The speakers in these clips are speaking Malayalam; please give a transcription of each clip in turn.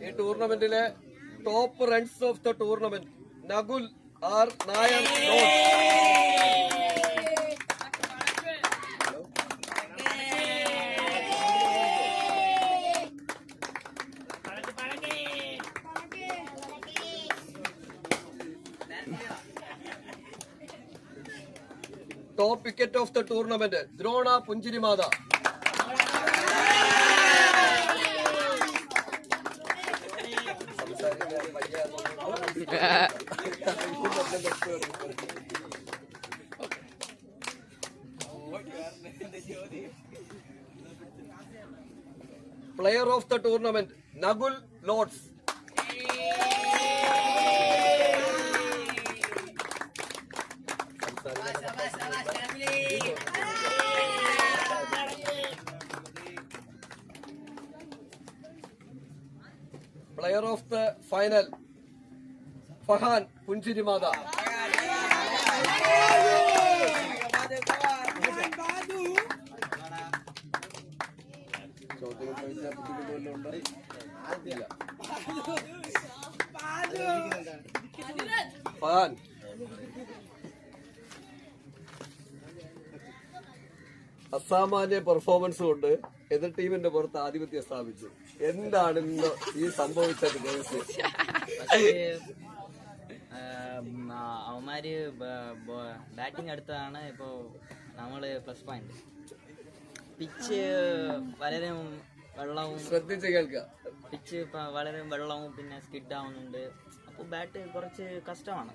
ഈ ടൂർണമെന്റിലെ top runs of the tournament Nakul R Nair. Top wicket of the tournament Drona Punchirimatha. Player of the tournament Nakul Lords. Player of the final Fahan Punchirimatha. Fahan അസാമാന്യ പെർഫോമൻസ് കൊണ്ട് എതിർ ടീമിന്റെ പുറത്ത് ആധിപത്യം സ്ഥാപിച്ചു. എന്താണ് ഇന്ന് ഈ സംഭവിച്ചത്? അവന്മാര് ബാറ്റിംഗ് എടുത്തതാണ്. ഇപ്പോ നമ്മള് പ്ലസ് പോയിന്റ്. പിച്ച് വളരെ വെള്ളവും, ശ്രദ്ധിച്ച് കേൾക്കുക, പിച്ച് വളരെ വെള്ളവും പിന്നെ സ്കിഡ് ആവുന്നുണ്ട്. അപ്പോൾ ബാറ്റ് കുറച്ച് കഷ്ടമാണ്.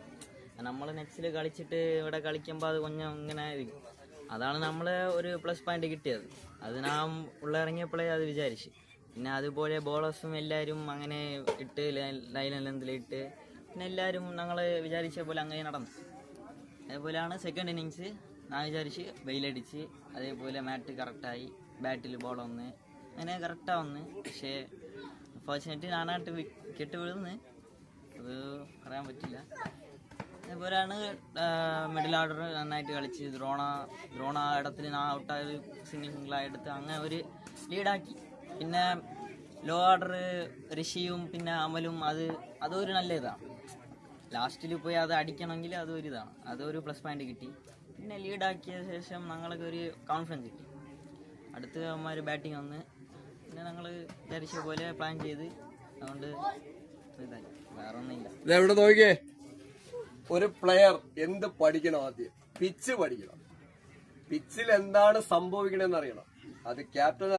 നമ്മൾ നെക്സ്റ്റിൽ കളിച്ചിട്ട് ഇവിടെ കളിക്കുമ്പോൾ അത് കൊഞ്ഞം ഇങ്ങനെ ആയിരിക്കും. അതാണ് നമ്മളെ ഒരു പ്ലസ് പോയിന്റ് കിട്ടിയത്. അത് നാം ഉള്ളിറങ്ങിയപ്പോഴേ അത് വിചാരിച്ചു. പിന്നെ അതുപോലെ ബോളേഴ്സും എല്ലാവരും അങ്ങനെ ഇട്ട് ലൈനിലെന്തിലിട്ട് പിന്നെ എല്ലാവരും ഞങ്ങൾ വിചാരിച്ച പോലെ അങ്ങനെ നടന്നു. അതേപോലെയാണ് സെക്കൻഡ് ഇന്നിങ്സ്. ഞാൻ വിചാരിച്ച് വെയിലടിച്ച് അതേപോലെ മാറ്റ് കറക്റ്റായി, ബാറ്റിൽ ബോൾ വന്ന് അങ്ങനെ കറക്റ്റാണ് വന്ന്. പക്ഷേ അൺഫോർച്ചുനേറ്റ്ലി ഞാനായിട്ട് വിക്കറ്റ് വീഴുന്നത് അത് പറയാൻ പറ്റില്ല. അതേപോലെയാണ് മിഡിൽ ഓർഡർ നന്നായിട്ട് കളിച്ച് ദ്രോണ ഇടത്തിൽ ഞാൻ ഔട്ടായത് സിംഗിളായെടുത്ത് അങ്ങനെ ഒരു ലീഡാക്കി. പിന്നെ ലോ ഓർഡർ ഋഷിയും പിന്നെ അമലും അതൊരു നല്ല ഇതാണ്. ലാസ്റ്റിൽ പോയി അത് അടിക്കണമെങ്കിൽ അതൊരു ഇതാണ്, അതൊരു പ്ലസ് പോയിന്റ് കിട്ടി. പിന്നെ ലീഡാക്കിയ ശേഷം ഞങ്ങൾക്ക് ഒരു കോൺഫിഡൻസ് കിട്ടി. അടുത്ത അവന്മാർ ബാറ്റിംഗ് വന്ന് പിന്നെ ഞങ്ങൾ വിചാരിച്ച പോലെ പ്ലാൻ ചെയ്ത് അതുകൊണ്ട് ഇതായി. വേറെ ഒന്നുമില്ല. ഇതെവിടെ നോക്കിയേ, ഒരു പ്ലെയർ എന്ത് പഠിക്കണം? ആദ്യം പിച്ച് പഠിക്കണം. പിച്ചിൽ എന്താണ് സംഭവിക്കണമെന്ന് അറിയണം. അത് ക്യാപ്റ്റൻ